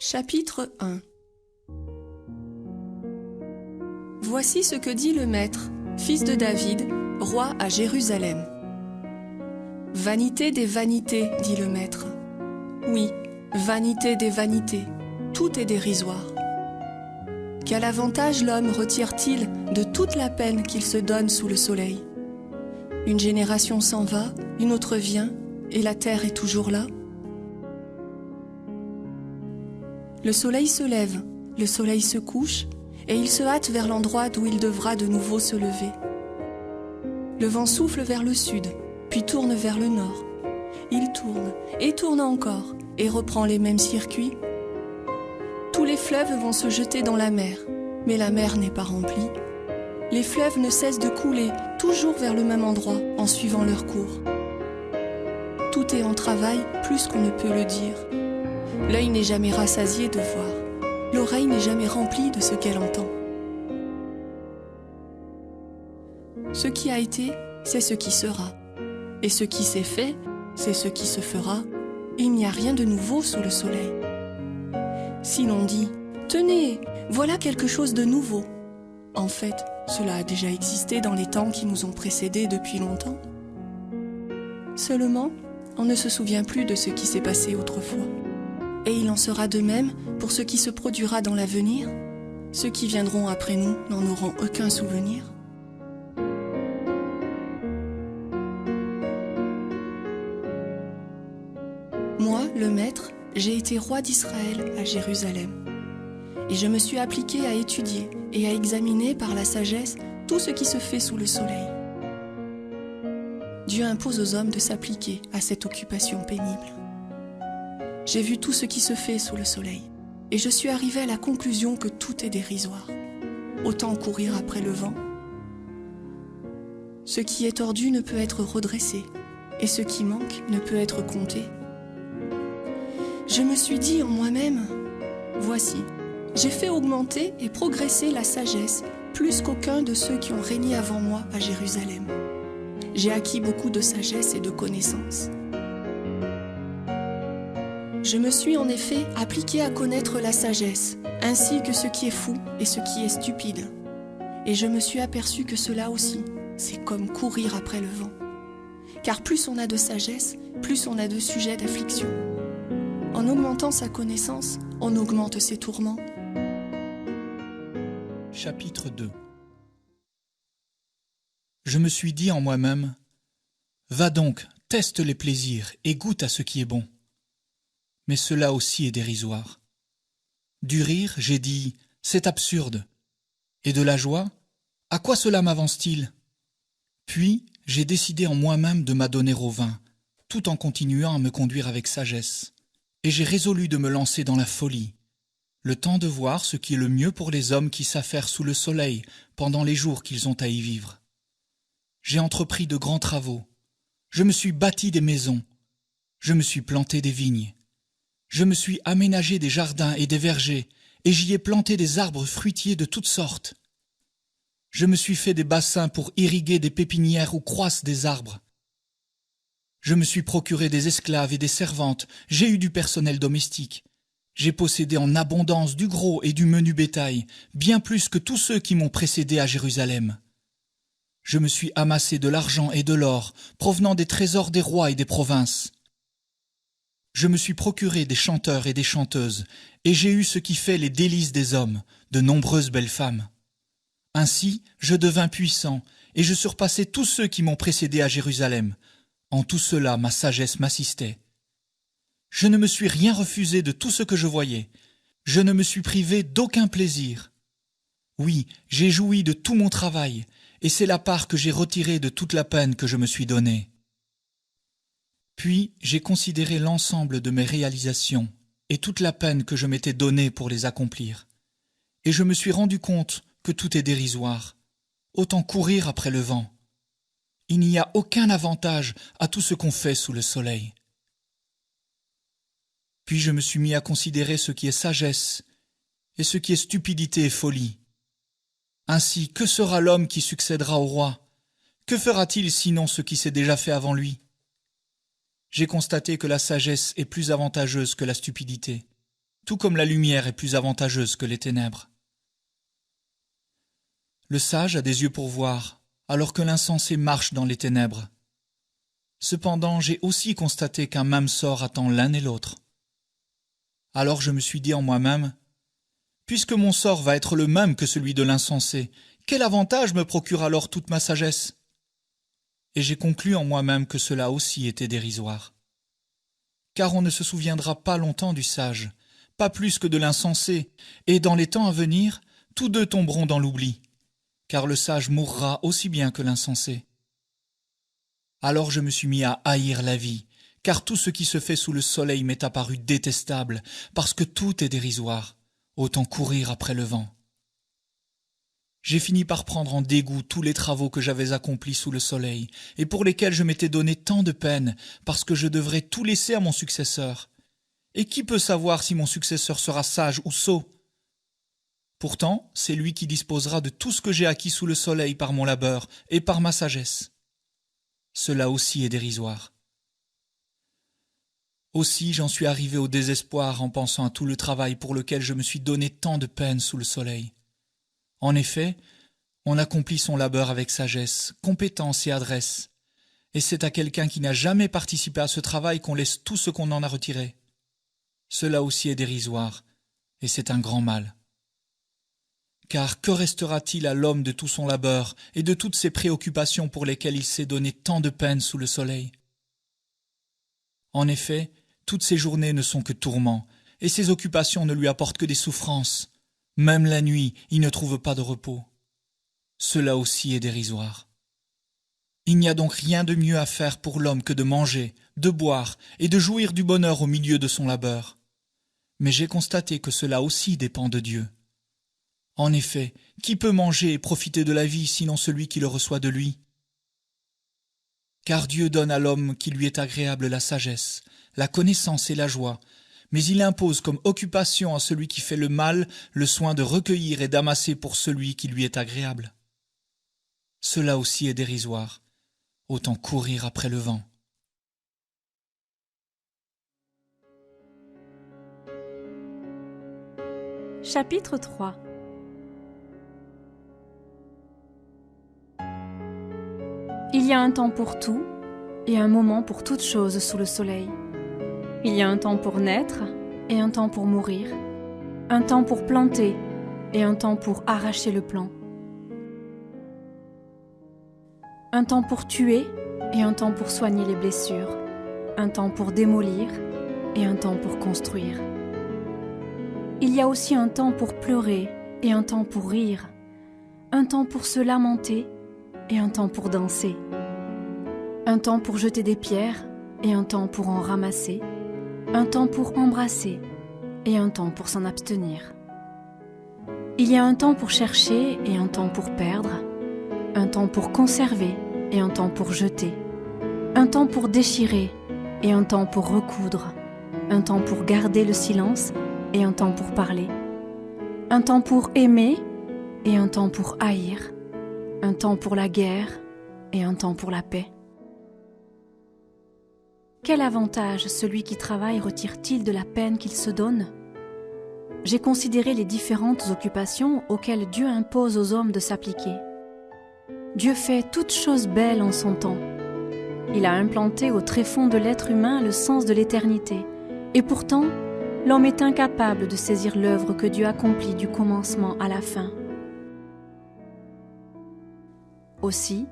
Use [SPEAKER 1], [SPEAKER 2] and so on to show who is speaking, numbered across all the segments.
[SPEAKER 1] Chapitre 1. Voici ce que dit le Maître, fils de David, roi à Jérusalem. Vanité des vanités, dit le Maître. Oui, vanité des vanités, tout est dérisoire. Quel avantage l'homme retire-t-il de toute la peine qu'il se donne sous le soleil? Une génération s'en va, une autre vient, et la terre est toujours là. Le soleil se lève, le soleil se couche, et il se hâte vers l'endroit d'où il devra de nouveau se lever. Le vent souffle vers le sud, puis tourne vers le nord. Il tourne, et tourne encore, et reprend les mêmes circuits. Tous les fleuves vont se jeter dans la mer, mais la mer n'est pas remplie. Les fleuves ne cessent de couler, toujours vers le même endroit, en suivant leur cours. Tout est en travail, plus qu'on ne peut le dire. L'œil n'est jamais rassasié de voir. L'oreille n'est jamais remplie de ce qu'elle entend. Ce qui a été, c'est ce qui sera. Et ce qui s'est fait, c'est ce qui se fera. Il n'y a rien de nouveau sous le soleil. Si l'on dit « Tenez, voilà quelque chose de nouveau », en fait, cela a déjà existé dans les temps qui nous ont précédés depuis longtemps. Seulement, on ne se souvient plus de ce qui s'est passé autrefois. Et il en sera de même pour ce qui se produira dans l'avenir. Ceux qui viendront après nous n'en auront aucun souvenir. Moi, le Maître, j'ai été roi d'Israël à Jérusalem. Et je me suis appliqué à étudier et à examiner par la sagesse tout ce qui se fait sous le soleil. Dieu impose aux hommes de s'appliquer à cette occupation pénible. J'ai vu tout ce qui se fait sous le soleil, et je suis arrivé à la conclusion que tout est dérisoire. Autant courir après le vent. Ce qui est tordu ne peut être redressé, et ce qui manque ne peut être compté. Je me suis dit en moi-même, voici, j'ai fait augmenter et progresser la sagesse plus qu'aucun de ceux qui ont régné avant moi à Jérusalem. J'ai acquis beaucoup de sagesse et de connaissances. Je me suis en effet appliqué à connaître la sagesse, ainsi que ce qui est fou et ce qui est stupide. Et je me suis aperçu que cela aussi, c'est comme courir après le vent. Car plus on a de sagesse, plus on a de sujets d'affliction. En augmentant sa connaissance, on augmente ses tourments.
[SPEAKER 2] Chapitre 2. Je me suis dit en moi-même, « Va donc, teste les plaisirs et goûte à ce qui est bon. » Mais cela aussi est dérisoire. Du rire, j'ai dit, c'est absurde. Et de la joie, à quoi cela m'avance-t-il? Puis, j'ai décidé en moi-même de m'adonner au vin, tout en continuant à me conduire avec sagesse. Et j'ai résolu de me lancer dans la folie, le temps de voir ce qui est le mieux pour les hommes qui s'affairent sous le soleil pendant les jours qu'ils ont à y vivre. J'ai entrepris de grands travaux. Je me suis bâti des maisons. Je me suis planté des vignes. Je me suis aménagé des jardins et des vergers, et j'y ai planté des arbres fruitiers de toutes sortes. Je me suis fait des bassins pour irriguer des pépinières où croissent des arbres. Je me suis procuré des esclaves et des servantes, j'ai eu du personnel domestique. J'ai possédé en abondance du gros et du menu bétail, bien plus que tous ceux qui m'ont précédé à Jérusalem. Je me suis amassé de l'argent et de l'or, provenant des trésors des rois et des provinces. Je me suis procuré des chanteurs et des chanteuses, et j'ai eu ce qui fait les délices des hommes, de nombreuses belles femmes. Ainsi, je devins puissant, et je surpassai tous ceux qui m'ont précédé à Jérusalem. En tout cela, ma sagesse m'assistait. Je ne me suis rien refusé de tout ce que je voyais. Je ne me suis privé d'aucun plaisir. Oui, j'ai joui de tout mon travail, et c'est la part que j'ai retirée de toute la peine que je me suis donnée. Puis j'ai considéré l'ensemble de mes réalisations et toute la peine que je m'étais donnée pour les accomplir. Et je me suis rendu compte que tout est dérisoire. Autant courir après le vent. Il n'y a aucun avantage à tout ce qu'on fait sous le soleil. Puis je me suis mis à considérer ce qui est sagesse et ce qui est stupidité et folie. Ainsi, que sera l'homme qui succédera au roi? Que fera-t-il sinon ce qui s'est déjà fait avant lui? J'ai constaté que la sagesse est plus avantageuse que la stupidité, tout comme la lumière est plus avantageuse que les ténèbres. Le sage a des yeux pour voir, alors que l'insensé marche dans les ténèbres. Cependant, j'ai aussi constaté qu'un même sort attend l'un et l'autre. Alors je me suis dit en moi-même, puisque mon sort va être le même que celui de l'insensé, quel avantage me procure alors toute ma sagesse? Et j'ai conclu en moi-même que cela aussi était dérisoire. Car on ne se souviendra pas longtemps du sage, pas plus que de l'insensé, et dans les temps à venir, tous deux tomberont dans l'oubli, car le sage mourra aussi bien que l'insensé. Alors je me suis mis à haïr la vie, car tout ce qui se fait sous le soleil m'est apparu détestable, parce que tout est dérisoire, autant courir après le vent. J'ai fini par prendre en dégoût tous les travaux que j'avais accomplis sous le soleil, et pour lesquels je m'étais donné tant de peine, parce que je devrais tout laisser à mon successeur. Et qui peut savoir si mon successeur sera sage ou sot? Pourtant, c'est lui qui disposera de tout ce que j'ai acquis sous le soleil par mon labeur et par ma sagesse. Cela aussi est dérisoire. Aussi j'en suis arrivé au désespoir en pensant à tout le travail pour lequel je me suis donné tant de peine sous le soleil. En effet, on accomplit son labeur avec sagesse, compétence et adresse, et c'est à quelqu'un qui n'a jamais participé à ce travail qu'on laisse tout ce qu'on en a retiré. Cela aussi est dérisoire, et c'est un grand mal. Car que restera-t-il à l'homme de tout son labeur et de toutes ses préoccupations pour lesquelles il s'est donné tant de peine sous le soleil? En effet, toutes ses journées ne sont que tourments, et ses occupations ne lui apportent que des souffrances. Même la nuit, il ne trouve pas de repos. Cela aussi est dérisoire. Il n'y a donc rien de mieux à faire pour l'homme que de manger, de boire et de jouir du bonheur au milieu de son labeur. Mais j'ai constaté que cela aussi dépend de Dieu. En effet, qui peut manger et profiter de la vie sinon celui qui le reçoit de lui? Car Dieu donne à l'homme qui lui est agréable la sagesse, la connaissance et la joie, mais il impose comme occupation à celui qui fait le mal le soin de recueillir et d'amasser pour celui qui lui est agréable. Cela aussi est dérisoire, autant courir après le vent.
[SPEAKER 3] Chapitre 3. Il y a un temps pour tout et un moment pour toute chose sous le soleil. Il y a un temps pour naître et un temps pour mourir, un temps pour planter et un temps pour arracher le plant, un temps pour tuer et un temps pour soigner les blessures, un temps pour démolir et un temps pour construire. Il y a aussi un temps pour pleurer et un temps pour rire, un temps pour se lamenter et un temps pour danser, un temps pour jeter des pierres et un temps pour en ramasser, un temps pour embrasser et un temps pour s'en abstenir. Il y a un temps pour chercher et un temps pour perdre, un temps pour conserver et un temps pour jeter, un temps pour déchirer et un temps pour recoudre, un temps pour garder le silence et un temps pour parler, un temps pour aimer et un temps pour haïr, un temps pour la guerre et un temps pour la paix. Quel avantage celui qui travaille retire-t-il de la peine qu'il se donne? J'ai considéré les différentes occupations auxquelles Dieu impose aux hommes de s'appliquer. Dieu fait toutes choses belles en son temps. Il a implanté au tréfonds de l'être humain le sens de l'éternité, et pourtant, l'homme est incapable de saisir l'œuvre que Dieu accomplit du commencement à la fin. Aussi,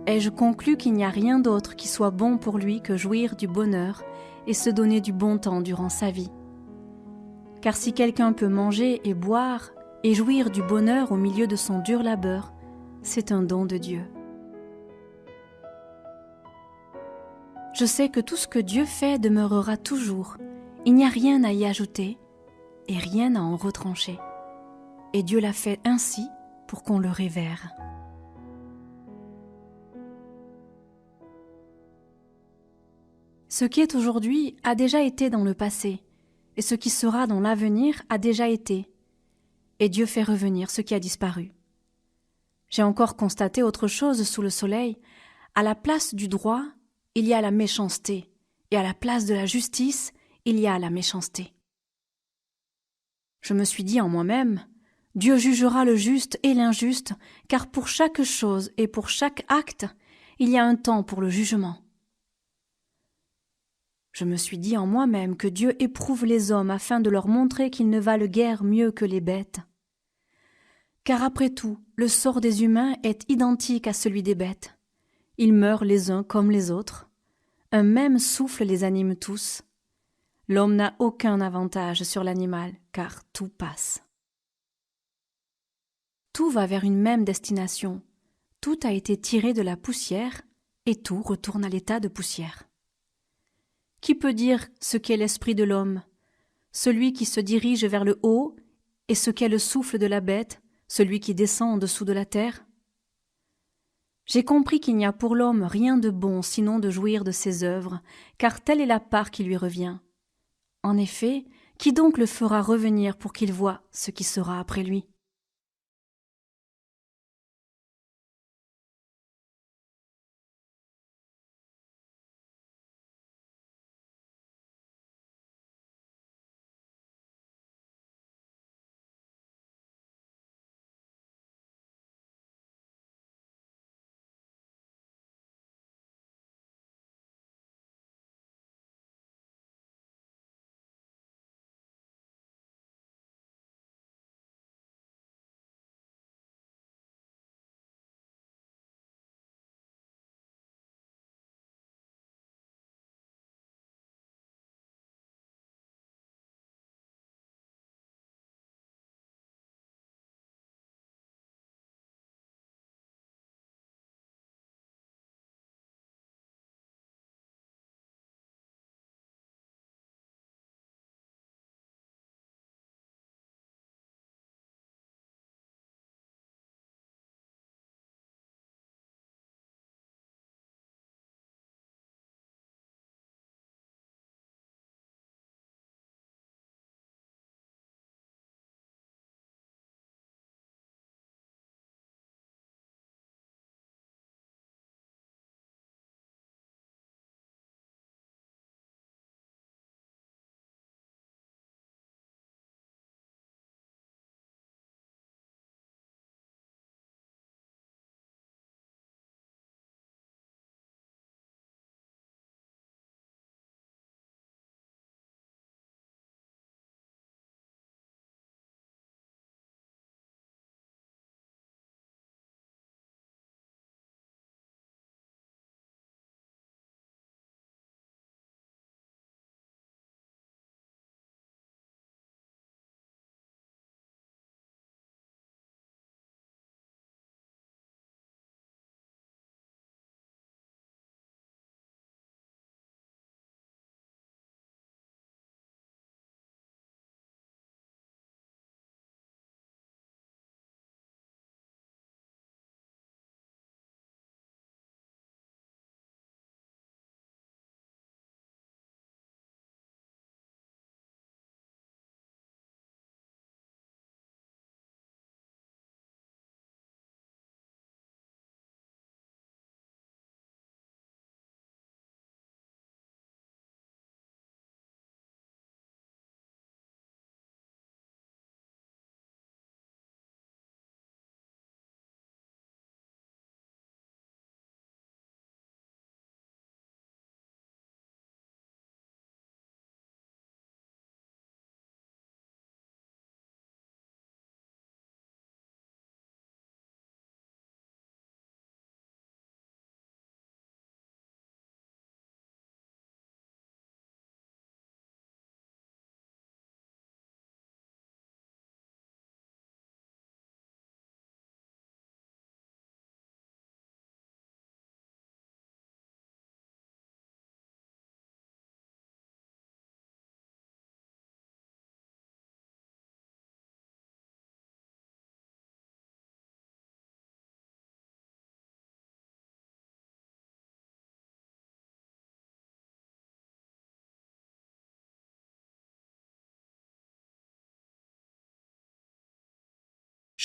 [SPEAKER 3] ai-je conclu qu'il n'y a rien d'autre qui soit bon pour lui que jouir du bonheur et se donner du bon temps durant sa vie. Car si quelqu'un peut manger et boire et jouir du bonheur au milieu de son dur labeur, c'est un don de Dieu. Je sais que tout ce que Dieu fait demeurera toujours. Il n'y a rien à y ajouter et rien à en retrancher. Et Dieu l'a fait ainsi pour qu'on le révère. Ce qui est aujourd'hui a déjà été dans le passé, et ce qui sera dans l'avenir a déjà été. Et Dieu fait revenir ce qui a disparu. J'ai encore constaté autre chose sous le soleil. À la place du droit, il y a la méchanceté, et à la place de la justice, il y a la méchanceté. Je me suis dit en moi-même, Dieu jugera le juste et l'injuste, car pour chaque chose et pour chaque acte, il y a un temps pour le jugement. Je me suis dit en moi-même que Dieu éprouve les hommes afin de leur montrer qu'ils ne valent guère mieux que les bêtes. Car après tout, le sort des humains est identique à celui des bêtes. Ils meurent les uns comme les autres. Un même souffle les anime tous. L'homme n'a aucun avantage sur l'animal, car tout passe. Tout va vers une même destination. Tout a été tiré de la poussière, et tout retourne à l'état de poussière. Qui peut dire ce qu'est l'esprit de l'homme, celui qui se dirige vers le haut, et ce qu'est le souffle de la bête, celui qui descend en dessous de la terre? J'ai compris qu'il n'y a pour l'homme rien de bon sinon de jouir de ses œuvres, car telle est la part qui lui revient. En effet, qui donc le fera revenir pour qu'il voie ce qui sera après lui?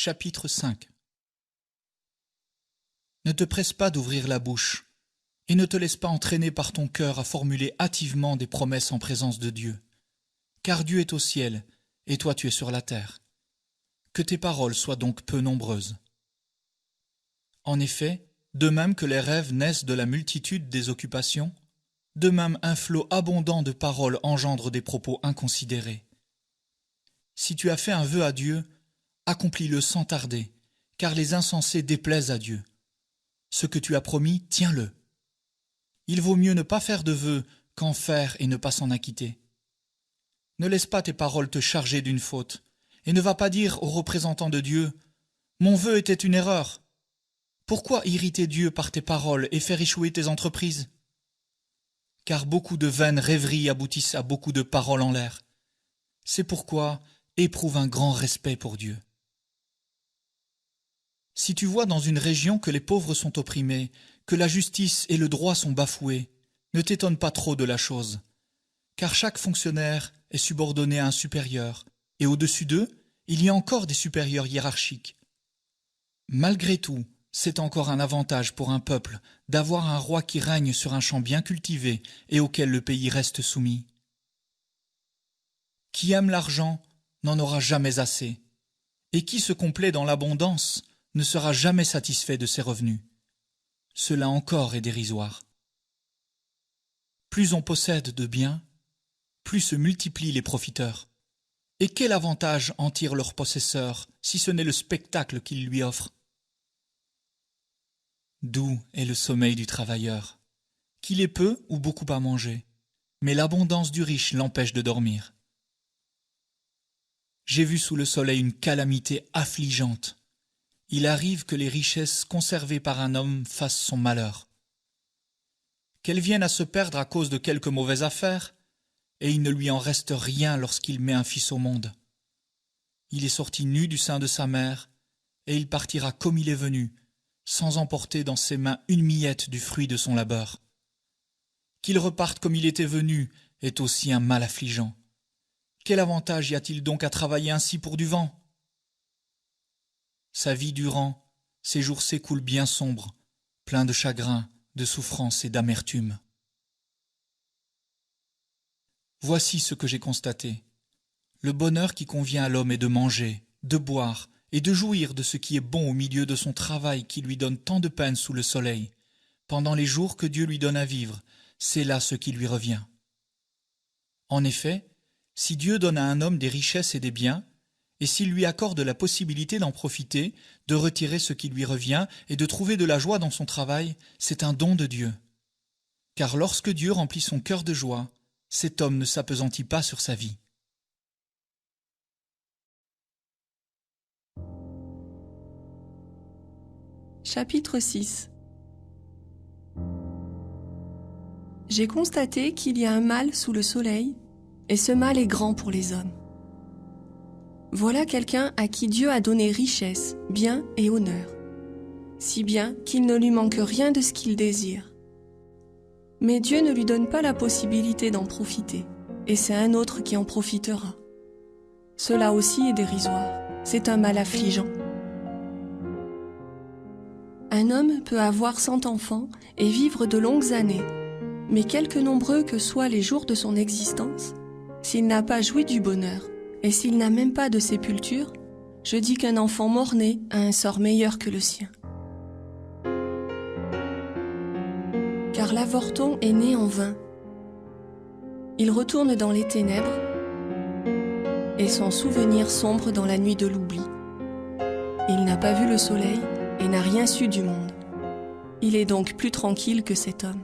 [SPEAKER 2] Chapitre 5. Ne te presse pas d'ouvrir la bouche, et ne te laisse pas entraîner par ton cœur à formuler hâtivement des promesses en présence de Dieu. Car Dieu est au ciel, et toi tu es sur la terre. Que tes paroles soient donc peu nombreuses. En effet, de même que les rêves naissent de la multitude des occupations, de même un flot abondant de paroles engendre des propos inconsidérés. Si tu as fait un vœu à Dieu, accomplis-le sans tarder, car les insensés déplaisent à Dieu. Ce que tu as promis, tiens-le. Il vaut mieux ne pas faire de vœu qu'en faire et ne pas s'en acquitter. Ne laisse pas tes paroles te charger d'une faute, et ne va pas dire aux représentants de Dieu « Mon vœu était une erreur ». Pourquoi irriter Dieu par tes paroles et faire échouer tes entreprises? Car beaucoup de vaines rêveries aboutissent à beaucoup de paroles en l'air. C'est pourquoi éprouve un grand respect pour Dieu. Si tu vois dans une région que les pauvres sont opprimés, que la justice et le droit sont bafoués, ne t'étonne pas trop de la chose, car chaque fonctionnaire est subordonné à un supérieur, et au-dessus d'eux, il y a encore des supérieurs hiérarchiques. Malgré tout, c'est encore un avantage pour un peuple d'avoir un roi qui règne sur un champ bien cultivé et auquel le pays reste soumis. Qui aime l'argent n'en aura jamais assez, et qui se complaît dans l'abondance ne sera jamais satisfait de ses revenus. Cela encore est dérisoire. Plus on possède de biens, plus se multiplient les profiteurs. Et quel avantage en tire leur possesseur, si ce n'est le spectacle qu'il lui offre? Doux est le sommeil du travailleur, qu'il ait peu ou beaucoup à manger, mais l'abondance du riche l'empêche de dormir. J'ai vu sous le soleil une calamité affligeante. Il arrive que les richesses conservées par un homme fassent son malheur. Qu'elles viennent à se perdre à cause de quelques mauvaises affaires, et il ne lui en reste rien lorsqu'il met un fils au monde. Il est sorti nu du sein de sa mère, et il partira comme il est venu, sans emporter dans ses mains une miette du fruit de son labeur. Qu'il reparte comme il était venu est aussi un mal affligeant. Quel avantage y a-t-il donc à travailler ainsi pour du vent? Sa vie durant, ses jours s'écoulent bien sombres, pleins de chagrin, de souffrance et d'amertume. Voici ce que j'ai constaté. Le bonheur qui convient à l'homme est de manger, de boire et de jouir de ce qui est bon au milieu de son travail qui lui donne tant de peine sous le soleil. Pendant les jours que Dieu lui donne à vivre, c'est là ce qui lui revient. En effet, si Dieu donne à un homme des richesses et des biens, et s'il lui accorde la possibilité d'en profiter, de retirer ce qui lui revient et de trouver de la joie dans son travail, c'est un don de Dieu. Car lorsque Dieu remplit son cœur de joie, cet homme ne s'appesantit pas sur sa vie.
[SPEAKER 1] Chapitre 6. J'ai constaté qu'il y a un mal sous le soleil, et ce mal est grand pour les hommes. Voilà quelqu'un à qui Dieu a donné richesse, bien et honneur, si bien qu'il ne lui manque rien de ce qu'il désire. Mais Dieu ne lui donne pas la possibilité d'en profiter, et c'est un autre qui en profitera. Cela aussi est dérisoire, c'est un mal affligeant. Un homme peut avoir 100 enfants et vivre de longues années, mais quelque nombreux que soient les jours de son existence, s'il n'a pas joui du bonheur, et s'il n'a même pas de sépulture, je dis qu'un enfant mort-né a un sort meilleur que le sien. Car l'avorton est né en vain. Il retourne dans les ténèbres, et son souvenir sombre dans la nuit de l'oubli. Il n'a pas vu le soleil et n'a rien su du monde. Il est donc plus tranquille que cet homme.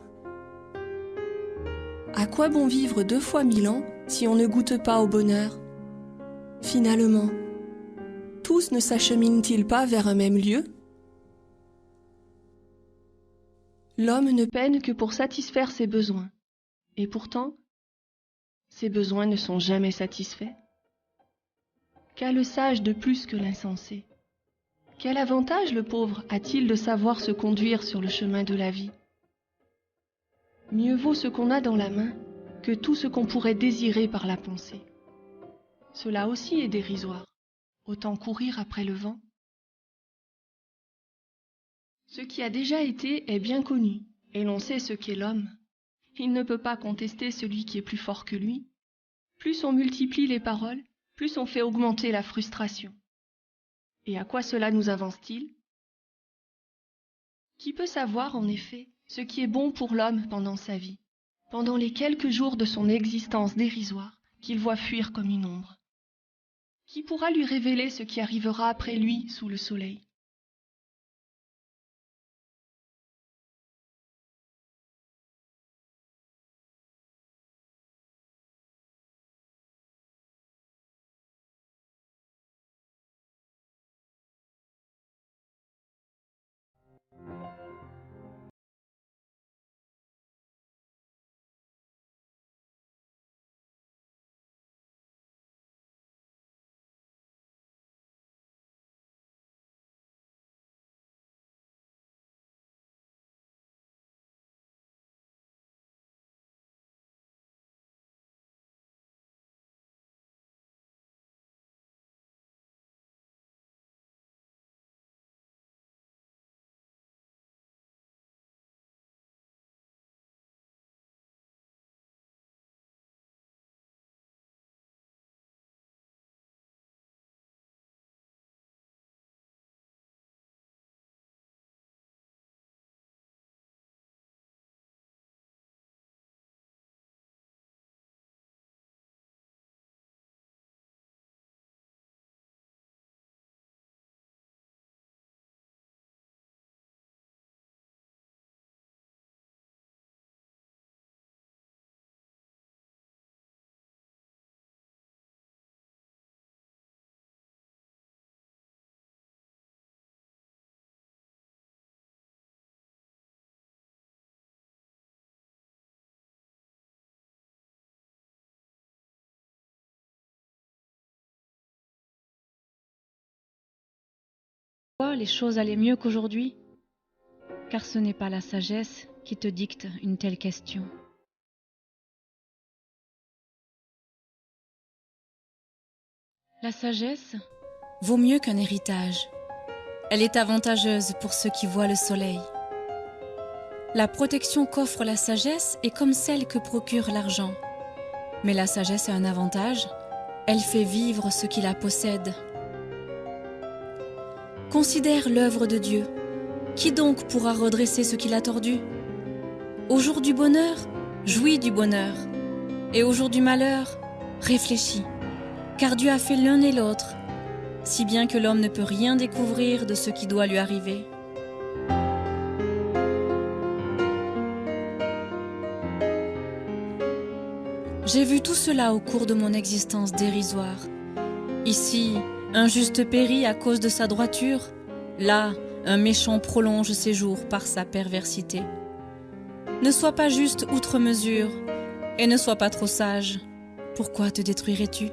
[SPEAKER 1] À quoi bon vivre 2 fois 1000 ans si on ne goûte pas au bonheur? Finalement, tous ne s'acheminent-ils pas vers un même lieu? L'homme ne peine que pour satisfaire ses besoins, et pourtant, ses besoins ne sont jamais satisfaits. Qu'a le sage de plus que l'insensé? Quel avantage le pauvre a-t-il de savoir se conduire sur le chemin de la vie? Mieux vaut ce qu'on a dans la main que tout ce qu'on pourrait désirer par la pensée. Cela aussi est dérisoire. Autant courir après le vent. Ce qui a déjà été est bien connu, et l'on sait ce qu'est l'homme. Il ne peut pas contester celui qui est plus fort que lui. Plus on multiplie les paroles, plus on fait augmenter la frustration. Et à quoi cela nous avance-t-il? Qui peut savoir, en effet, ce qui est bon pour l'homme pendant sa vie, pendant les quelques jours de son existence dérisoire qu'il voit fuir comme une ombre? Qui pourra lui révéler ce qui arrivera après lui sous le soleil?
[SPEAKER 3] Les choses allaient mieux qu'aujourd'hui, car ce n'est pas la sagesse qui te dicte une telle question. La sagesse vaut mieux qu'un héritage. Elle est avantageuse pour ceux qui voient le soleil. La protection qu'offre la sagesse est comme celle que procure l'argent. Mais la sagesse a un avantage, elle fait vivre ceux qui la possèdent. Considère l'œuvre de Dieu. Qui donc pourra redresser ce qu'il a tordu? Au jour du bonheur, jouis du bonheur. Et au jour du malheur, réfléchis. Car Dieu a fait l'un et l'autre, si bien que l'homme ne peut rien découvrir de ce qui doit lui arriver. J'ai vu tout cela au cours de mon existence dérisoire. Ici, un juste périt à cause de sa droiture. Là, un méchant prolonge ses jours par sa perversité. Ne sois pas juste outre mesure, et ne sois pas trop sage. Pourquoi te détruirais-tu?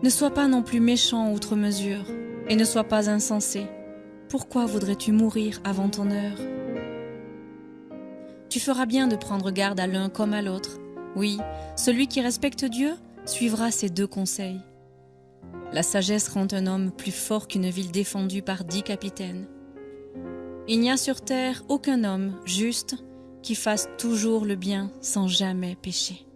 [SPEAKER 3] Ne sois pas non plus méchant outre mesure, et ne sois pas insensé. Pourquoi voudrais-tu mourir avant ton heure? Tu feras bien de prendre garde à l'un comme à l'autre. Oui, celui qui respecte Dieu suivra ses 2 conseils. La sagesse rend un homme plus fort qu'une ville défendue par 10 capitaines. Il n'y a sur terre aucun homme juste qui fasse toujours le bien sans jamais pécher.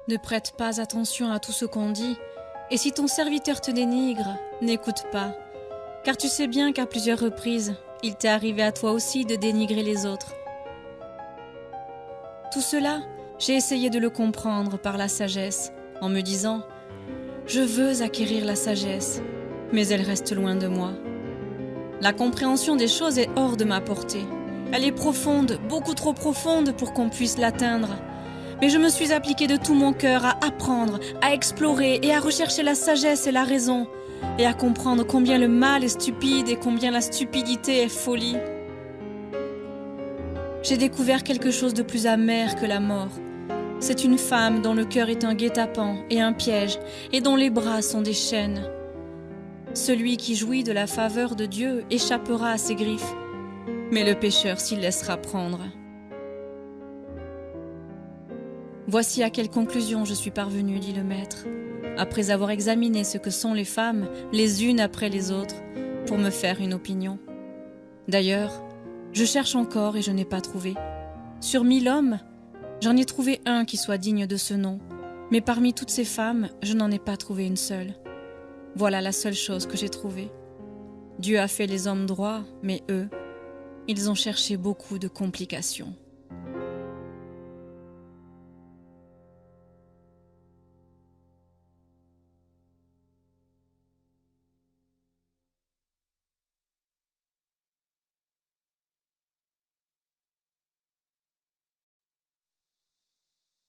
[SPEAKER 3] Ne prête pas attention à tout ce qu'on dit, et si ton serviteur te dénigre, n'écoute pas, car tu sais bien qu'à plusieurs reprises, il t'est arrivé à toi aussi de dénigrer les autres. Tout cela, j'ai essayé de le comprendre par la sagesse, en me disant « Je veux acquérir la sagesse, mais elle reste loin de moi. La compréhension des choses est hors de ma portée. Elle est profonde, beaucoup trop profonde pour qu'on puisse l'atteindre. Mais je me suis appliqué de tout mon cœur à apprendre, à explorer et à rechercher la sagesse et la raison, et à comprendre combien le mal est stupide et combien la stupidité est folie. J'ai découvert quelque chose de plus amer que la mort. C'est une femme dont le cœur est un guet-apens et un piège, et dont les bras sont des chaînes. Celui qui jouit de la faveur de Dieu échappera à ses griffes, mais le pécheur s'y laissera prendre. Voici à quelle conclusion je suis parvenu, dit le maître, après avoir examiné ce que sont les femmes, les unes après les autres, pour me faire une opinion. D'ailleurs, je cherche encore et je n'ai pas trouvé. Sur 1000 hommes, J'en ai trouvé un qui soit digne de ce nom, mais parmi toutes ces femmes, je n'en ai pas trouvé une seule. Voilà la seule chose que j'ai trouvée. Dieu a fait les hommes droits, mais eux, ils ont cherché beaucoup de complications.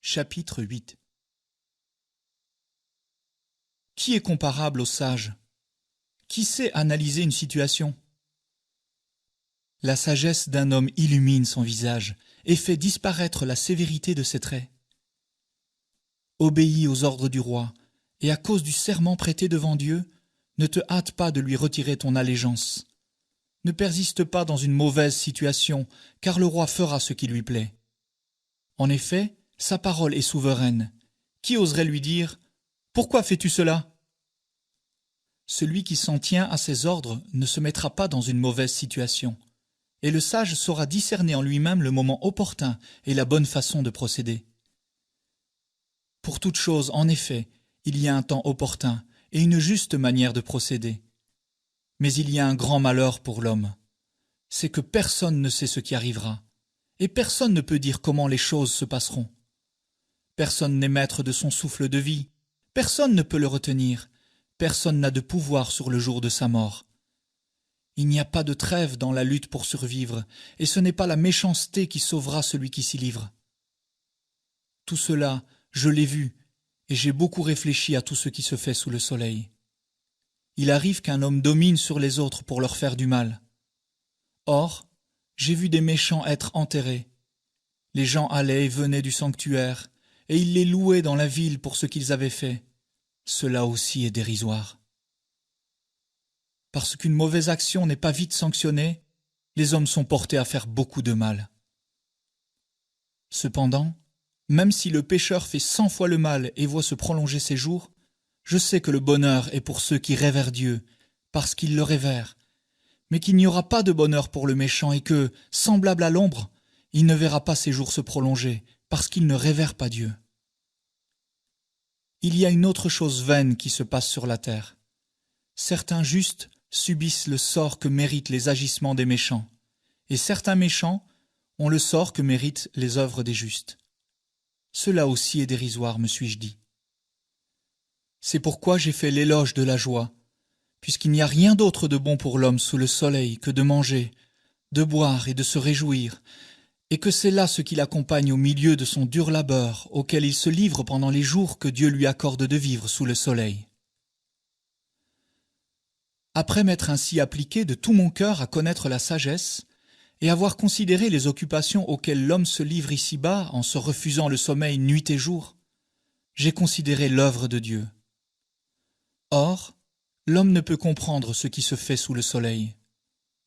[SPEAKER 2] Chapitre 8. Qui est comparable au sage? Qui sait analyser une situation? La sagesse d'un homme illumine son visage et fait disparaître la sévérité de ses traits. Obéis aux ordres du roi, et à cause du serment prêté devant Dieu, ne te hâte pas de lui retirer ton allégeance. Ne persiste pas dans une mauvaise situation, car le roi fera ce qui lui plaît. En effet, sa parole est souveraine. Qui oserait lui dire « Pourquoi fais-tu cela ?» Celui qui s'en tient à ses ordres ne se mettra pas dans une mauvaise situation, et le sage saura discerner en lui-même le moment opportun et la bonne façon de procéder. Pour toute chose, en effet, il y a un temps opportun et une juste manière de procéder. Mais il y a un grand malheur pour l'homme, c'est que personne ne sait ce qui arrivera, et personne ne peut dire comment les choses se passeront. Personne n'est maître de son souffle de vie, personne ne peut le retenir, personne n'a de pouvoir sur le jour de sa mort. Il n'y a pas de trêve dans la lutte pour survivre, et ce n'est pas la méchanceté qui sauvera celui qui s'y livre. Tout cela, je l'ai vu, et j'ai beaucoup réfléchi à tout ce qui se fait sous le soleil. Il arrive qu'un homme domine sur les autres pour leur faire du mal. Or, j'ai vu des méchants être enterrés. Les gens allaient et venaient du sanctuaire, et ils les louaient dans la ville pour ce qu'ils avaient fait. Cela aussi est dérisoire. Parce qu'une mauvaise action n'est pas vite sanctionnée, les hommes sont portés à faire beaucoup de mal. Cependant, même si le pécheur fait 100 fois le mal et voit se prolonger ses jours, je sais que le bonheur est pour ceux qui révèrent Dieu, parce qu'ils le révèrent, mais qu'il n'y aura pas de bonheur pour le méchant et que, semblable à l'ombre, il ne verra pas ses jours se prolonger, parce qu'il ne révère pas Dieu. Il y a une autre chose vaine qui se passe sur la terre. Certains justes subissent le sort que méritent les agissements des méchants, et certains méchants ont le sort que méritent les œuvres des justes. Cela aussi est dérisoire, me suis-je dit. C'est pourquoi j'ai fait l'éloge de la joie, puisqu'il n'y a rien d'autre de bon pour l'homme sous le soleil que de manger, de boire et de se réjouir, et que c'est là ce qui l'accompagne au milieu de son dur labeur auquel il se livre pendant les jours que Dieu lui accorde de vivre sous le soleil. Après m'être ainsi appliqué de tout mon cœur à connaître la sagesse, et avoir considéré les occupations auxquelles l'homme se livre ici-bas en se refusant le sommeil nuit et jour, j'ai considéré l'œuvre de Dieu. Or, l'homme ne peut comprendre ce qui se fait sous le soleil.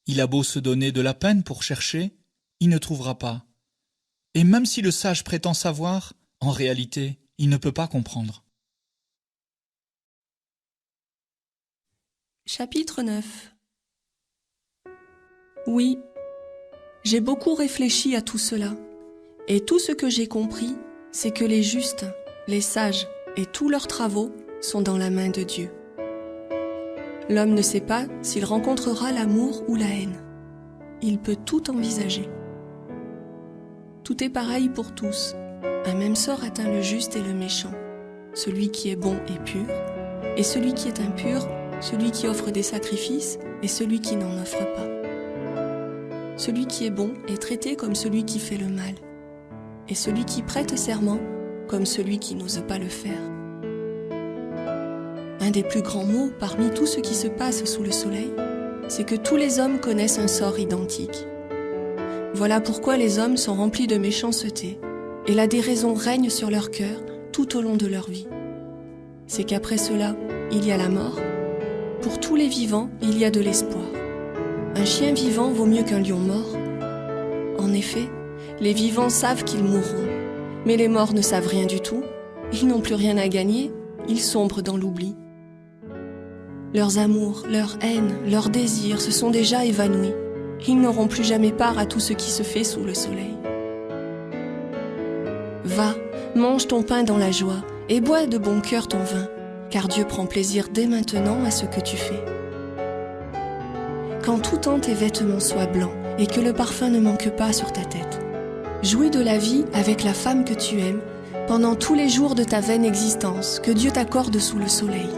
[SPEAKER 2] Il a beau se donner de la peine pour chercher, il ne trouvera pas. Et même si le sage prétend savoir, en réalité, il ne peut pas comprendre.
[SPEAKER 1] Chapitre 9. Oui, j'ai beaucoup réfléchi à tout cela, et tout ce que j'ai compris, c'est que les justes, les sages et tous leurs travaux sont dans la main de Dieu. L'homme ne sait pas s'il rencontrera l'amour ou la haine. Il peut tout envisager. Tout est pareil pour tous. Un même sort atteint le juste et le méchant, celui qui est bon et pur, et celui qui est impur, celui qui offre des sacrifices et celui qui n'en offre pas. Celui qui est bon est traité comme celui qui fait le mal, et celui qui prête serment comme celui qui n'ose pas le faire. Un des plus grands mots parmi tout ce qui se passe sous le soleil, c'est que tous les hommes connaissent un sort identique. Voilà pourquoi les hommes sont remplis de méchanceté, et la déraison règne sur leur cœur tout au long de leur vie. C'est qu'après cela, il y a la mort. Pour tous les vivants, il y a de l'espoir. Un chien vivant vaut mieux qu'un lion mort. En effet, les vivants savent qu'ils mourront, mais les morts ne savent rien du tout. Ils n'ont plus rien à gagner, ils sombrent dans l'oubli. Leurs amours, leur haine, leurs désirs se sont déjà évanouis. Ils n'auront plus jamais part à tout ce qui se fait sous le soleil. Va, mange ton pain dans la joie et bois de bon cœur ton vin, car Dieu prend plaisir dès maintenant à ce que tu fais. Qu'en tout temps tes vêtements soient blancs et que le parfum ne manque pas sur ta tête. Jouis de la vie avec la femme que tu aimes pendant tous les jours de ta vaine existence que Dieu t'accorde sous le soleil.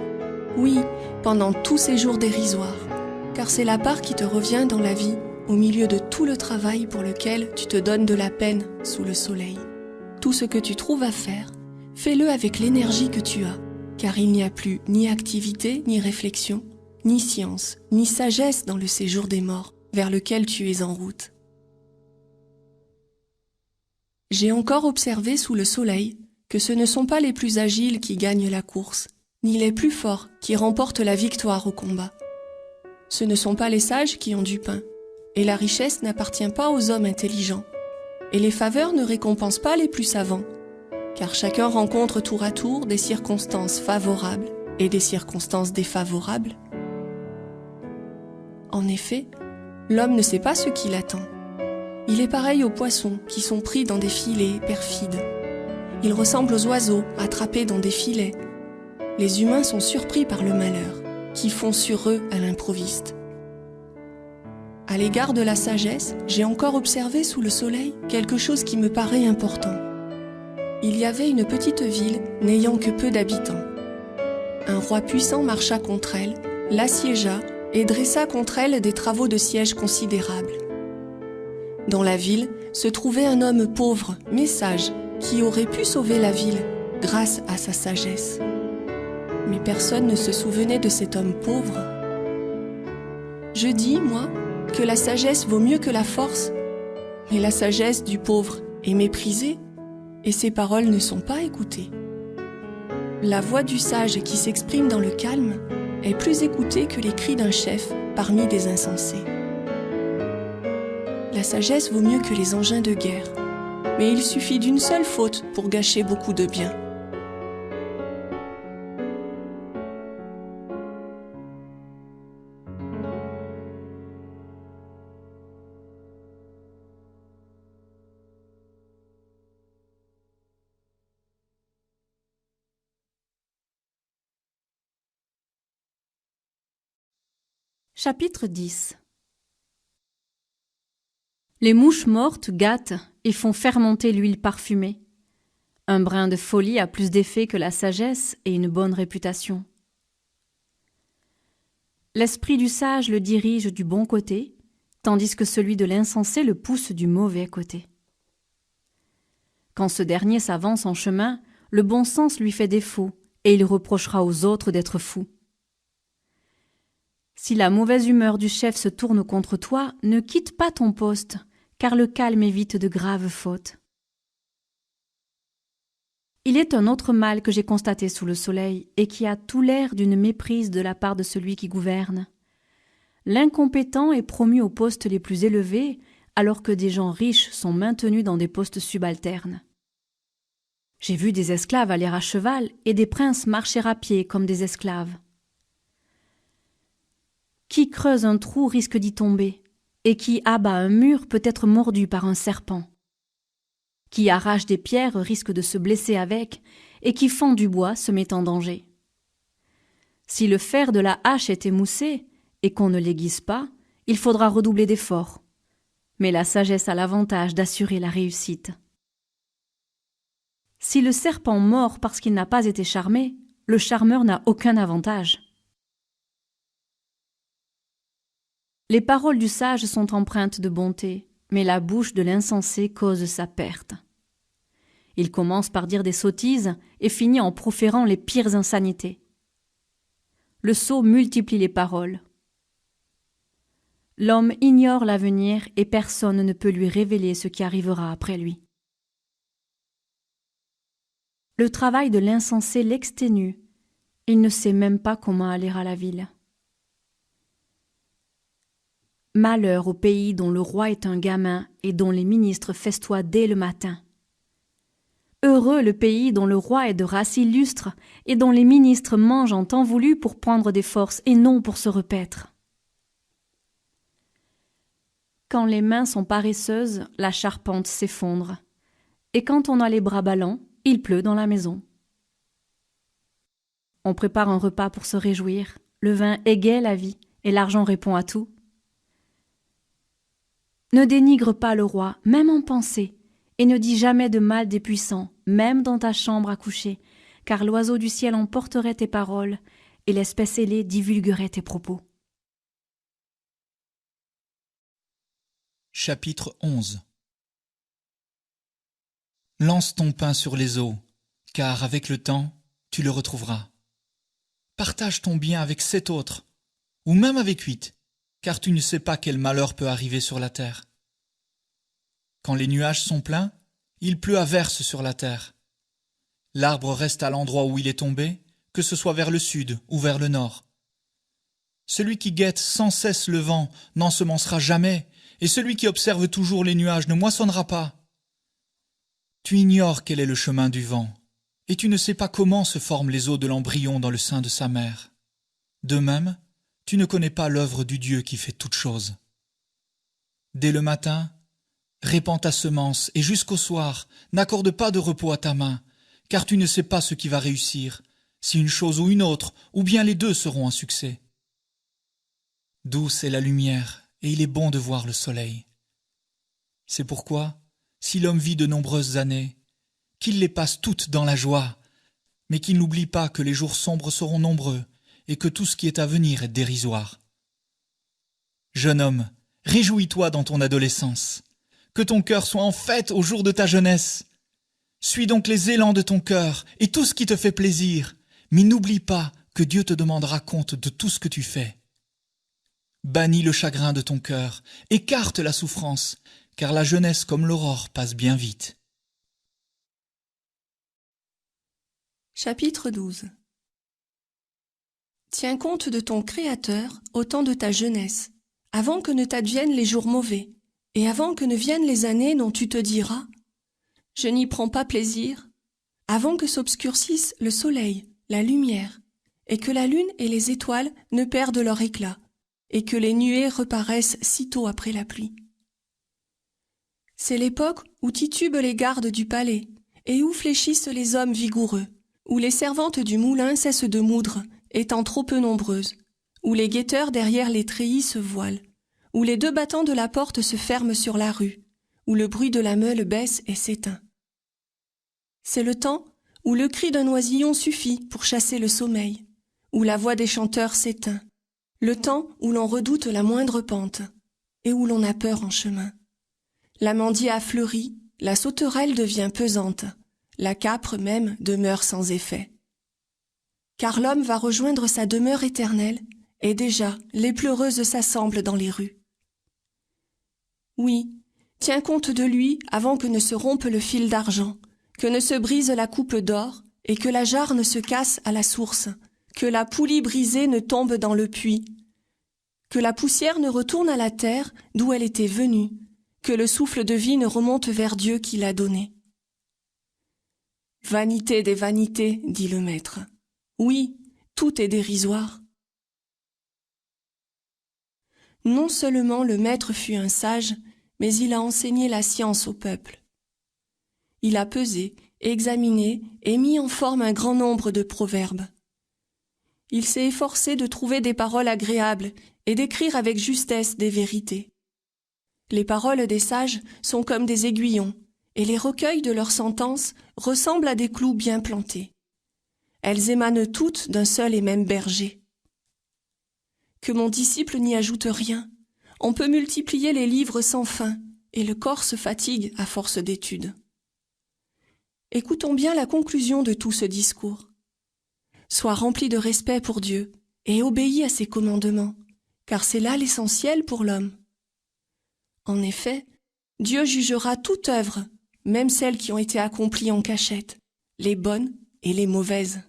[SPEAKER 1] Oui, pendant tous ces jours dérisoires, car c'est la part qui te revient dans la vie au milieu de tout le travail pour lequel tu te donnes de la peine sous le soleil. Tout ce que tu trouves à faire, fais-le avec l'énergie que tu as, car il n'y a plus ni activité, ni réflexion, ni science, ni sagesse dans le séjour des morts vers lequel tu es en route. J'ai encore observé sous le soleil que ce ne sont pas les plus agiles qui gagnent la course, ni les plus forts qui remportent la victoire au combat. Ce ne sont pas les sages qui ont du pain, et la richesse n'appartient pas aux hommes intelligents, et les faveurs ne récompensent pas les plus savants, car chacun rencontre tour à tour des circonstances favorables et des circonstances défavorables. En effet, l'homme ne sait pas ce qui l'attend. Il est pareil aux poissons qui sont pris dans des filets perfides. Il ressemble aux oiseaux attrapés dans des filets. Les humains sont surpris par le malheur, qui fond sur eux à l'improviste. À l'égard de la sagesse, j'ai encore observé sous le soleil quelque chose qui me paraît important. Il y avait une petite ville n'ayant que peu d'habitants. Un roi puissant marcha contre elle, l'assiégea et dressa contre elle des travaux de siège considérables. Dans la ville se trouvait un homme pauvre mais sage qui aurait pu sauver la ville grâce à sa sagesse. Mais personne ne se souvenait de cet homme pauvre. Je dis, moi, que la sagesse vaut mieux que la force, mais la sagesse du pauvre est méprisée et ses paroles ne sont pas écoutées. La voix du sage qui s'exprime dans le calme est plus écoutée que les cris d'un chef parmi des insensés. La sagesse vaut mieux que les engins de guerre, mais il suffit d'une seule faute pour gâcher beaucoup de biens.
[SPEAKER 3] Chapitre 10. Les mouches mortes gâtent et font fermenter l'huile parfumée. Un brin de folie a plus d'effet que la sagesse et une bonne réputation. L'esprit du sage le dirige du bon côté, tandis que celui de l'insensé le pousse du mauvais côté. Quand ce dernier s'avance en chemin, le bon sens lui fait défaut et il reprochera aux autres d'être fous. Si la mauvaise humeur du chef se tourne contre toi, ne quitte pas ton poste, car le calme évite de graves fautes. Il est un autre mal que j'ai constaté sous le soleil et qui a tout l'air d'une méprise de la part de celui qui gouverne. L'incompétent est promu aux postes les plus élevés, alors que des gens riches sont maintenus dans des postes subalternes. J'ai vu des esclaves aller à cheval et des princes marcher à pied comme des esclaves. Qui creuse un trou risque d'y tomber, et qui abat un mur peut être mordu par un serpent. Qui arrache des pierres risque de se blesser avec, et qui fend du bois se met en danger. Si le fer de la hache est émoussé, et qu'on ne l'aiguise pas, il faudra redoubler d'efforts. Mais la sagesse a l'avantage d'assurer la réussite. Si le serpent mord parce qu'il n'a pas été charmé, le charmeur n'a aucun avantage. Les paroles du sage sont empreintes de bonté, mais la bouche de l'insensé cause sa perte. Il commence par dire des sottises et finit en proférant les pires insanités. Le sot multiplie les paroles. L'homme ignore l'avenir et personne ne peut lui révéler ce qui arrivera après lui. Le travail de l'insensé l'exténue. Il ne sait même pas comment aller à la ville. Malheur au pays dont le roi est un gamin et dont les ministres festoient dès le matin. Heureux le pays dont le roi est de race illustre et dont les ministres mangent en temps voulu pour prendre des forces et non pour se repaître. Quand les mains sont paresseuses, la charpente s'effondre, et quand on a les bras ballants, il pleut dans la maison. On prépare un repas pour se réjouir, le vin égaie la vie et l'argent répond à tout. Ne dénigre pas le roi, même en pensée, et ne dis jamais de mal des puissants, même dans ta chambre à coucher, car l'oiseau du ciel emporterait tes paroles, et l'espèce ailée divulguerait tes propos.
[SPEAKER 2] Chapitre 11. Lance ton pain sur les eaux, car avec le temps, tu le retrouveras. Partage ton bien avec 7 autres, ou même avec 8, car tu ne sais pas quel malheur peut arriver sur la terre. Quand les nuages sont pleins, il pleut à verse sur la terre. L'arbre reste à l'endroit où il est tombé, que ce soit vers le sud ou vers le nord. Celui qui guette sans cesse le vent n'ensemencera jamais, et celui qui observe toujours les nuages ne moissonnera pas. Tu ignores quel est le chemin du vent, et tu ne sais pas comment se forment les os de l'embryon dans le sein de sa mère. De même, tu ne connais pas l'œuvre du Dieu qui fait toutes choses. Dès le matin, répands ta semence, et jusqu'au soir, n'accorde pas de repos à ta main, car tu ne sais pas ce qui va réussir, si une chose ou une autre, ou bien les deux seront un succès. Douce est la lumière, et il est bon de voir le soleil. C'est pourquoi, si l'homme vit de nombreuses années, qu'il les passe toutes dans la joie, mais qu'il n'oublie pas que les jours sombres seront nombreux, et que tout ce qui est à venir est dérisoire. Jeune homme, réjouis-toi dans ton adolescence, que ton cœur soit en fête au jour de ta jeunesse. Suis donc les élans de ton cœur et tout ce qui te fait plaisir, mais n'oublie pas que Dieu te demandera compte de tout ce que tu fais. Bannis le chagrin de ton cœur, écarte la souffrance, car la jeunesse comme l'aurore passe bien vite.
[SPEAKER 1] Chapitre 12. Tiens compte de ton Créateur au temps de ta jeunesse, avant que ne t'adviennent les jours mauvais, et avant que ne viennent les années dont tu te diras « Je n'y prends pas plaisir », avant que s'obscurcisse le soleil, la lumière, et que la lune et les étoiles ne perdent leur éclat, et que les nuées reparaissent sitôt après la pluie. C'est l'époque où titubent les gardes du palais, et où fléchissent les hommes vigoureux, où les servantes du moulin cessent de moudre, étant trop peu nombreuses, où les guetteurs derrière les treillis se voilent, où les 2 battants de la porte se ferment sur la rue, où le bruit de la meule baisse et s'éteint. C'est le temps où le cri d'un oisillon suffit pour chasser le sommeil, où la voix des chanteurs s'éteint, le temps où l'on redoute la moindre pente, et où l'on a peur en chemin. L'amandier a fleuri, la sauterelle devient pesante, la capre même demeure sans effet. Car l'homme va rejoindre sa demeure éternelle, et déjà les pleureuses s'assemblent dans les rues. Oui, tiens compte de lui avant que ne se rompe le fil d'argent, que ne se brise la coupe d'or, et que la jarre ne se casse à la source, que la poulie brisée ne tombe dans le puits, que la poussière ne retourne à la terre d'où elle était venue, que le souffle de vie ne remonte vers Dieu qui l'a donné. Vanité des vanités, dit le maître. Oui, tout est dérisoire. Non seulement le maître fut un sage, mais il a enseigné la science au peuple. Il a pesé, examiné et mis en forme un grand nombre de proverbes. Il s'est efforcé de trouver des paroles agréables et d'écrire avec justesse des vérités. Les paroles des sages sont comme des aiguillons, et les recueils de leurs sentences ressemblent à des clous bien plantés. Elles émanent toutes d'un seul et même berger. Que mon disciple n'y ajoute rien. On peut multiplier les livres sans fin, et le corps se fatigue à force d'études. Écoutons bien la conclusion de tout ce discours. Sois rempli de respect pour Dieu, et obéis à ses commandements, car c'est là l'essentiel pour l'homme. En effet, Dieu jugera toute œuvre, même celles qui ont été accomplies en cachette, les bonnes et les mauvaises.